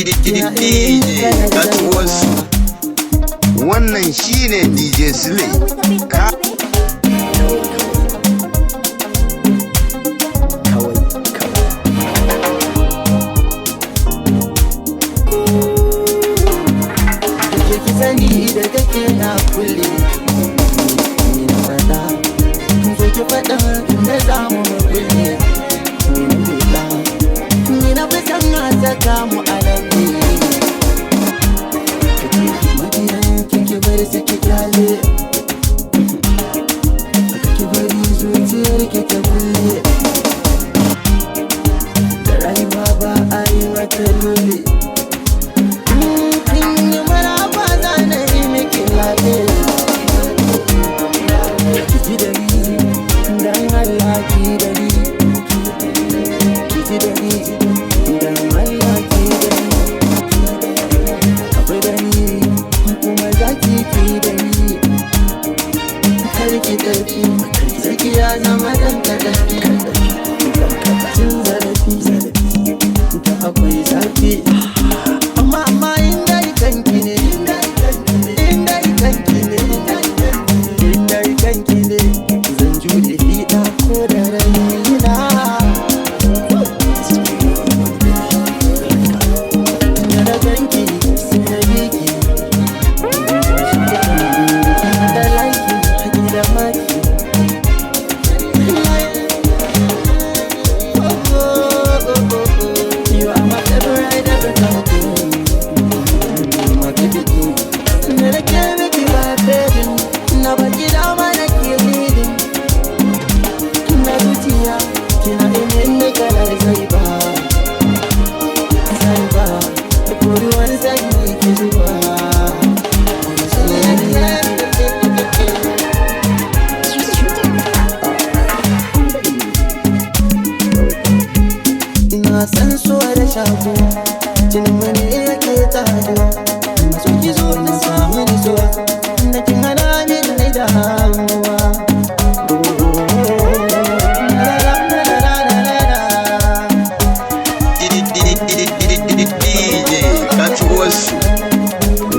DJ Katuwasu. Wannan shine DJ Slay. Sani da kake na kulle ni na fada zo ki fada da zamu kulle ni na fi san na saka mu alaƙi magidan kike bari saki kyale kike bari zuciyar ki ta kulle da rayuwa ba a yi wata dole.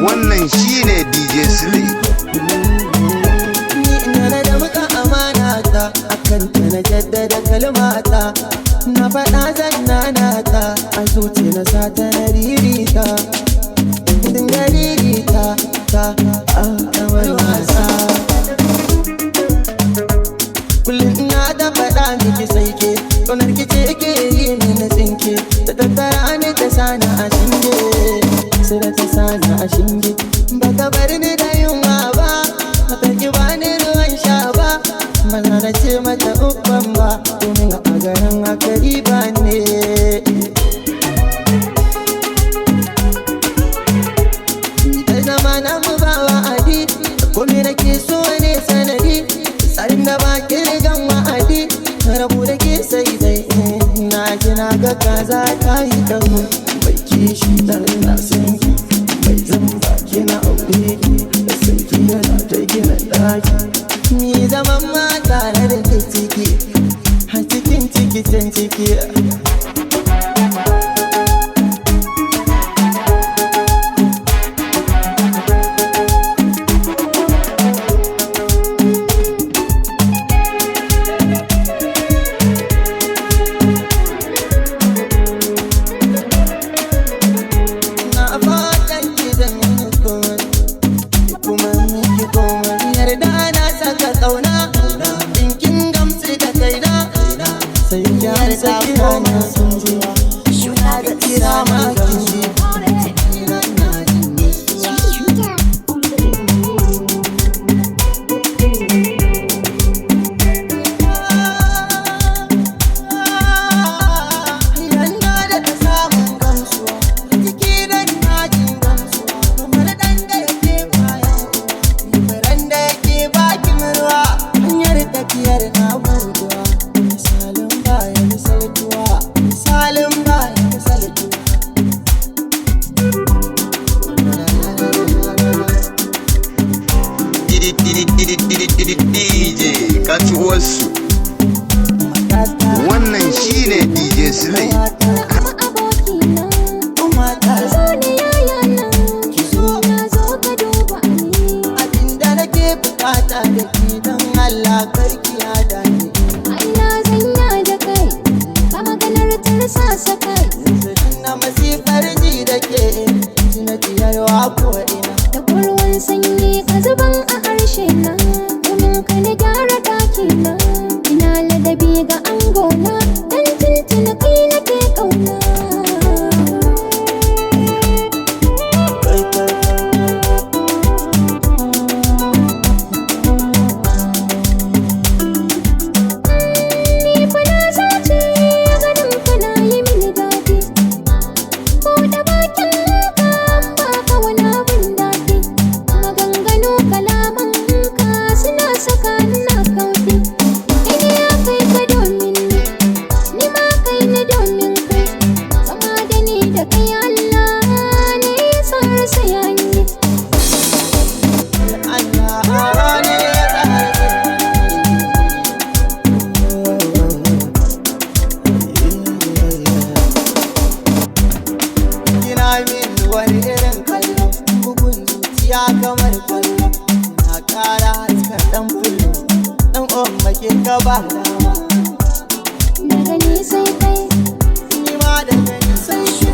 Wannan shine DJ Slay. Ni ina da muka amana ta akan ta na jaddada kalmata na faɗa zannana ta a zuci na sata na ririta dinga ririta ta a kamar wasa kullum ina da faɗa miki sai ke ƙaunar ki ce ke yi mini tsinke ta tattara ni ta sani a shinge sai da ta sani a shinge ba ka bar ni da yunwa ba mata ki ba ni ruwan sha ba ba za na ce mata uban ba domin a garin akari ba ne ni ta zama na mu ba wa'adi kome da ke so ne sanadi tsarin da ba kirgan wa'adi rabu da ke sai dai na gina ga kaza ta yi damu bai kishi dan na sanki bai zamba kina aure da sanki yana ta gina daki ni zaman ma tare da ke ciki wani irin kallo, bugun zuciya kamar kwallo, na kara haska dan fullo, dan ummake ka ba dama. Daga ni sai kai, Ni ma daga ni sai shi.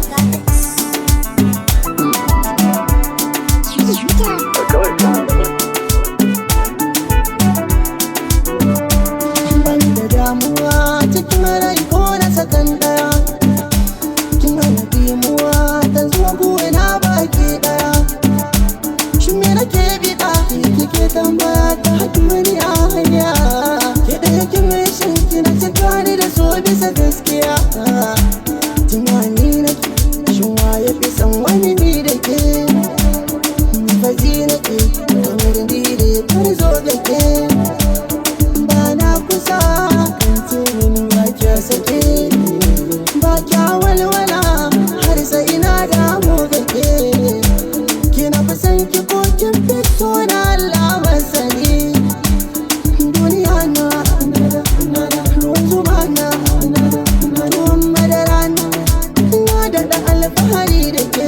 Ban da damuwa cikin rai ko na sakan daya, kin hana dimuwa ta zuwa buwana baki daya. Shin me nake bida kike tambaya ta hakimani a hanya, ke da yake mai shin kina cika ni da so bisa gaskiya. Tunani nake shin waye fi san wani ni da ke, faji nake kamar dire kar zo da ke. Ba na kusa kan tunin ba kya sake, ba kya walwala har sai ina damu da ke. Kina fi san ki ko kin fi so na Allah masani. Duniya na ruwan zuma na ruwan madara na da alfahari da ke.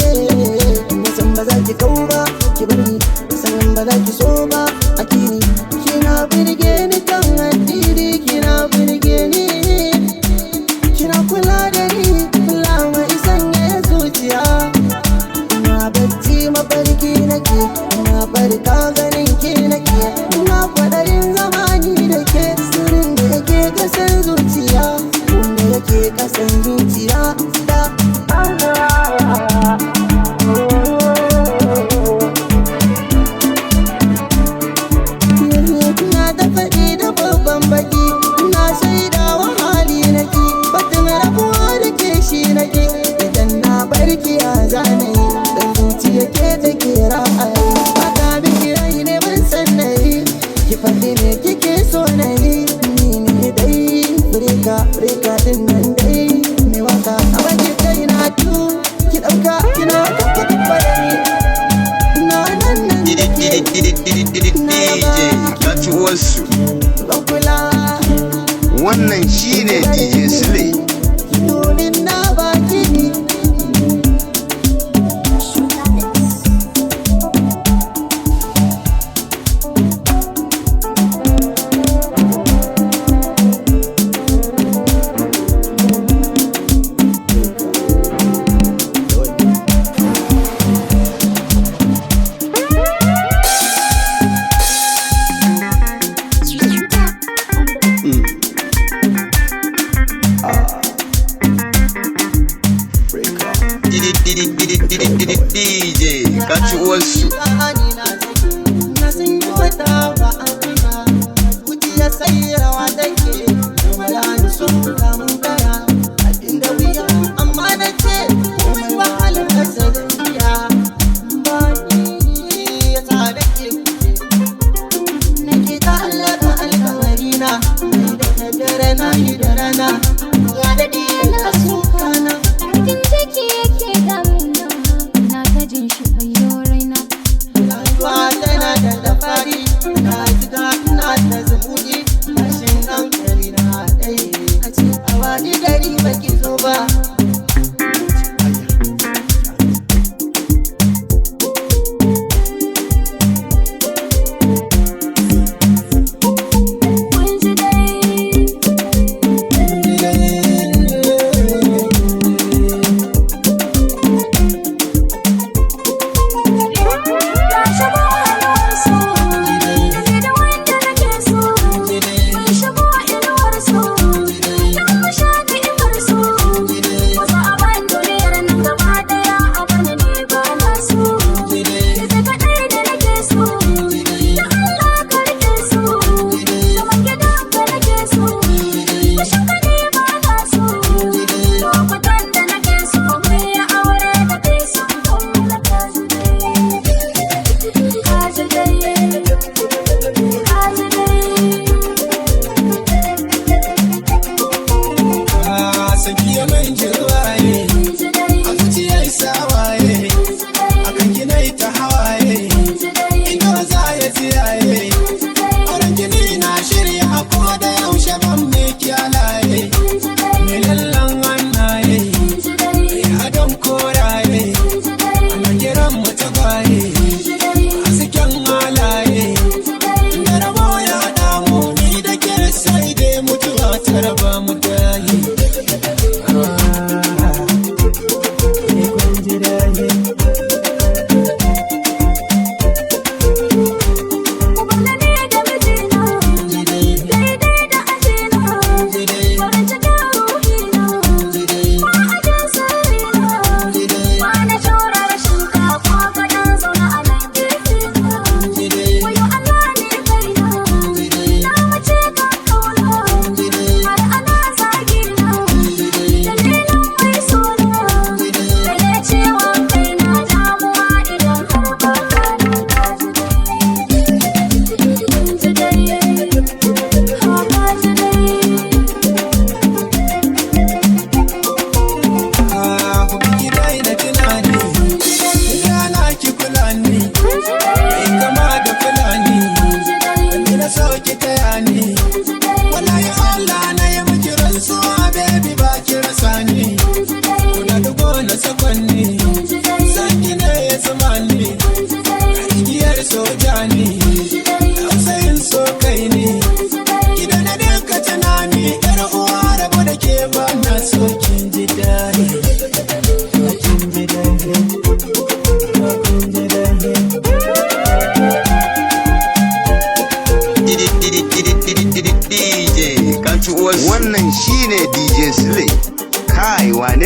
Nisan ba za ki kau ba ki bar ni, san ba za ki so ba a kini. Kina birge ni kan addini, kina birge ni, kina kula da ni, kula mai sanya zuciya. Na bacci mafarki nake, na farka ganin ki nake, na kwaɗayin zamani da ke. Sirrin da yake kasan zuciya, wanda yake kasan zuciya da na da faɗi da babban baki, na shaida wa hali nake, batun rabuwa da ke shi nake. Idan na barki a zanayi, dan zuciya ke take ra'ayi. Haka biki rai ne ban san nayi, ki faɗi me kike so nayi. Ni ne dai Afrika din nan dai, me waka a baki kai na tu, ki ɗauka kina kake tabbari. Na nan nan DJ kaci wasu. Wannan shine DJ Slay. Domin na baki DJ kaci wasu. na sun yi wata ba a fina, zuciya sai rawa take, wala ni so kamun kaya. Abinda wuya amma na ce komai wahalar kasa da biya. Ba ni ya sa da ke kuke, nake ta allaka alkawari na, da dare na yi da rana, ya daɗe na suka na. kin take yake damina, na ta jin shi bayo raina. Rayuwa tana da dafari, na jiga ina ta zubuɗi, rashin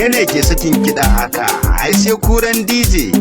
wane ne ke sakin kiɗa haka ai sai kuran DJ